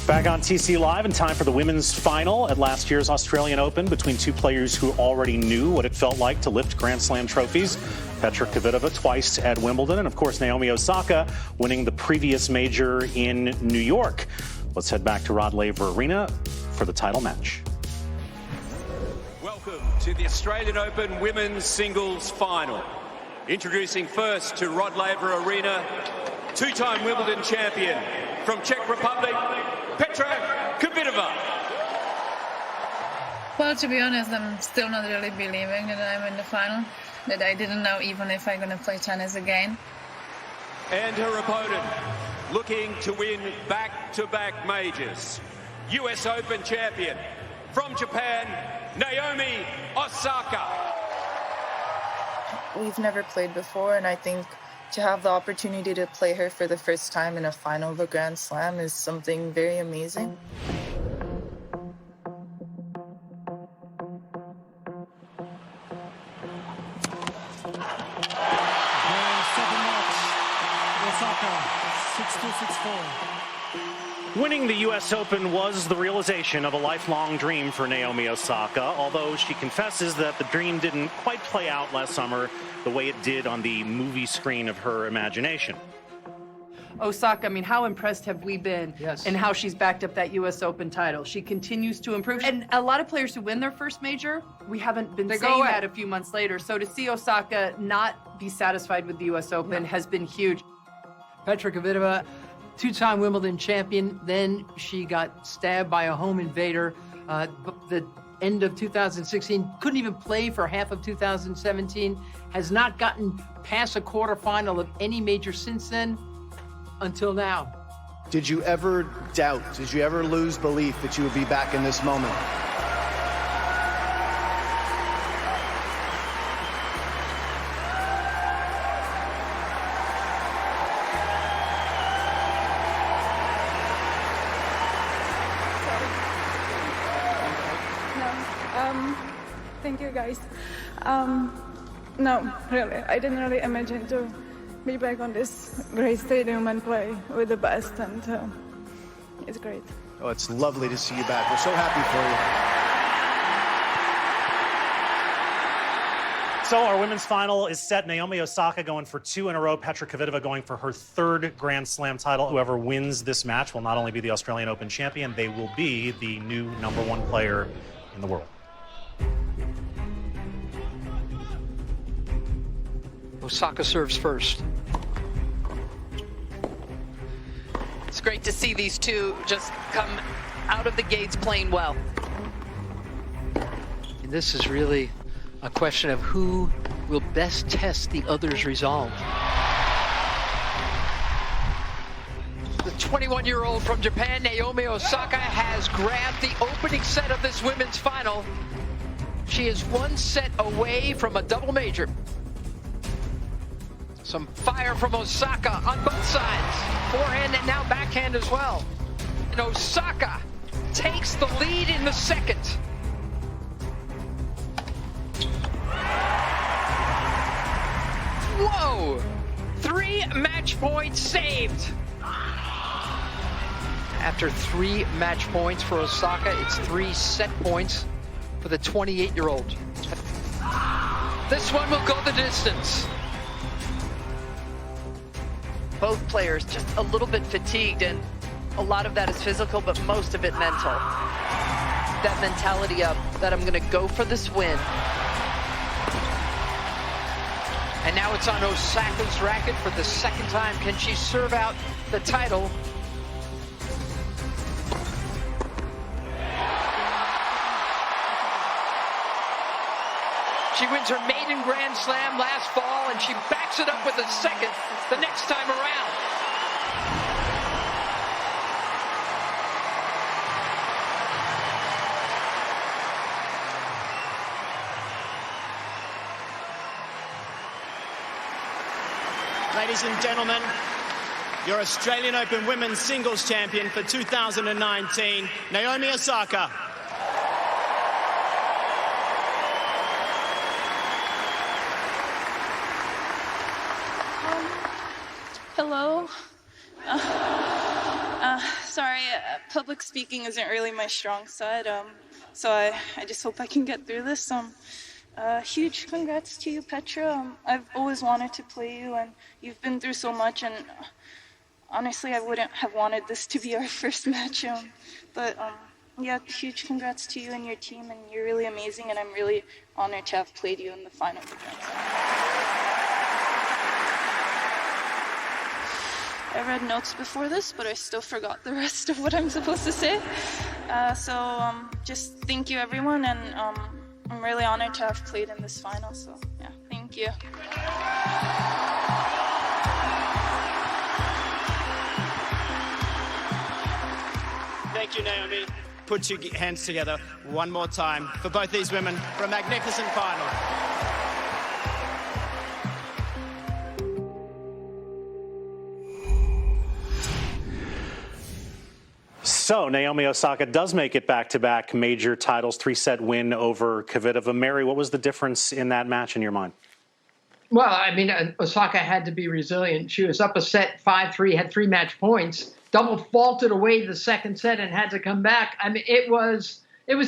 Back on TC Live in time for the women's final at last year's Australian Open between two players who already knew what it felt like to lift Grand Slam trophies. Petra Kvitova twice at Wimbledon, and of course Naomi Osaka winning the previous major in New York. Let's head back to Rod Laver Arena for the title match. Welcome to the Australian Open Women's Singles Final. Introducing first to Rod Laver Arena, two-time Wimbledon champion from Czech Republic, Petra Kvitova. Well, to be honest, I'm still not really believing that I'm in the final, that I didn't know even if I'm going to play tennis again. And her opponent, looking to win back-to-back majors. US Open champion from Japan, Naomi Osaka. We've never played before, and I think to have the opportunity to play her for the first time in a final of a Grand Slam is something very amazing. Second match, Osaka, 6-2, 6-4. Winning the U.S. Open was the realization of a lifelong dream for Naomi Osaka, although she confesses that the dream didn't quite play out last summer the way it did on the movie screen of her imagination. Osaka, I mean, how impressed have we been in how she's backed up that U.S. Open title? She continues to improve. And a lot of players who win their first major, we haven't been saying that a few months later. So to see Osaka not be satisfied with the U.S. Open has been huge. Petra Kvitova, two-time Wimbledon champion. Then she got stabbed by a home invader. The end of 2016, couldn't even play for half of 2017, has not gotten past a quarterfinal of any major since then until now. Did you ever doubt, did you ever lose belief that you would be back in this moment? Thank you, guys. No, really, I didn't really imagine to be back on this great stadium and play with the best, and it's great. Oh, it's lovely to see you back. We're so happy for you. So our women's final is set. Naomi Osaka going for 2 in a row. Petra Kvitova going for her 3rd Grand Slam title. Whoever wins this match will not only be the Australian Open champion, they will be the new #1 player in the world. Osaka serves first. It's great to see these two just come out of the gates playing well. And this is really a question of who will best test the other's resolve. The 21-year-old from Japan, Naomi Osaka, has grabbed the opening set of this women's final. She is 1 set away from a double major. Some fire from Osaka on both sides. Forehand and now backhand as well. And Osaka takes the lead in the second. Whoa! 3 match points saved. After 3 match points for Osaka, it's 3 set points for the 28-year-old. This one will go the distance. Both players just a little bit fatigued, and a lot of that is physical, but most of it mental. That mentality of that I'm gonna go for this win. And now it's on Osaka's racket for the 2nd time. Can she serve out the title? She wins her maiden Grand Slam last fall, and she backs it up with a 2nd the next time around. Ladies and gentlemen, your Australian Open Women's Singles Champion for 2019, Naomi Osaka. Hello. Sorry, public speaking isn't really my strong side, so I just hope I can get through this. Huge congrats to you, Petra. I've always wanted to play you, and you've been through so much, and honestly, I wouldn't have wanted this to be our first match. Yeah, huge congrats to you and your team, and you're really amazing, and I'm really honored to have played you in the final of the Grand Slam. I read notes before this, but I still forgot the rest of what I'm supposed to say. Just thank you, everyone, and I'm really honored to have played in this final, so yeah, thank you. Thank you, Naomi. Put your hands together one more time for both these women for a magnificent final. So Naomi Osaka does make it back-to-back major titles, 3-set win over Kvitova. Mary, what was the difference in that match in your mind? Well, I mean, Osaka had to be resilient. She was up a set 5-3, had 3 match points, double faulted away the second set and had to come back. I mean, it was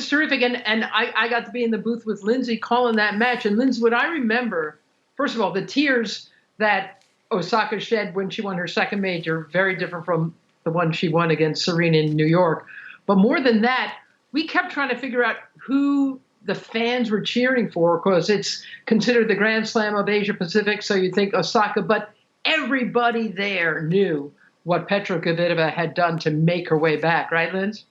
terrific. And I got to be in the booth with Lindsay calling that match. And Lindsay, what I remember, first of all, the tears that Osaka shed when she won her second major, very different from the one she won against Serena in New York. But more than that, we kept trying to figure out who the fans were cheering for, because it's considered the Grand Slam of Asia Pacific, so you think Osaka, but everybody there knew what Petra Kvitova had done to make her way back, right, Linz?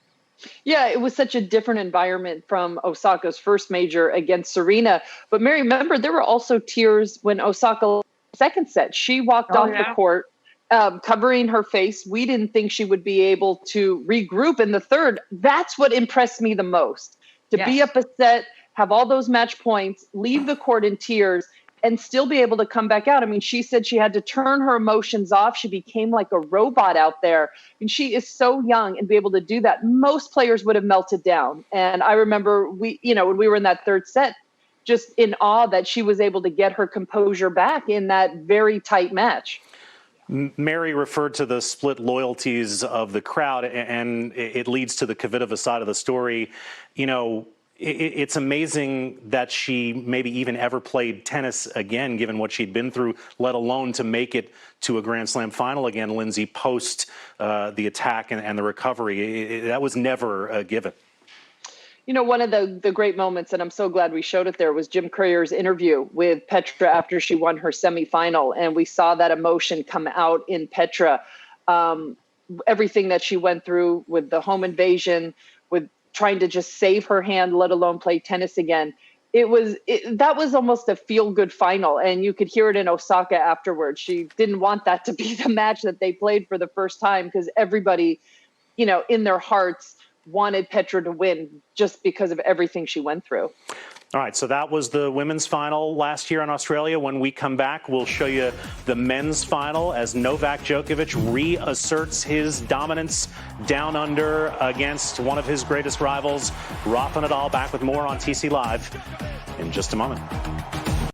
Yeah, it was such a different environment from Osaka's first major against Serena. But Mary, remember, there were also tears when Osaka second set. She walked off the court covering her face. We didn't think she would be able to regroup in the third. That's what impressed me the most. To be up a set, have all those match points, leave the court in tears, and still be able to come back out. I mean, she said she had to turn her emotions off. She became like a robot out there. And she is so young, and be able to do that. Most players would have melted down. And I remember when we were in that third set, just in awe that she was able to get her composure back in that very tight match. Mary referred to the split loyalties of the crowd, and it leads to the Kvitova side of the story. You know, it's amazing that she maybe even ever played tennis again, given what she'd been through, let alone to make it to a Grand Slam final again, Lindsay, post the attack and the recovery. That was never a given. You know, one of the great moments, and I'm so glad we showed it there, was Jim Courier's interview with Petra after she won her semifinal. And we saw that emotion come out in Petra. Everything that she went through with the home invasion, with trying to just save her hand, let alone play tennis again. That was almost a feel-good final. And you could hear it in Osaka afterwards. She didn't want that to be the match that they played for the first time, because everybody, you know, in their hearts wanted Petra to win just because of everything she went through. All right, so that was the women's final last year in Australia. When we come back, we'll show you the men's final as Novak Djokovic reasserts his dominance down under against one of his greatest rivals, Rafa Nadal. Back with more on TC Live in just a moment.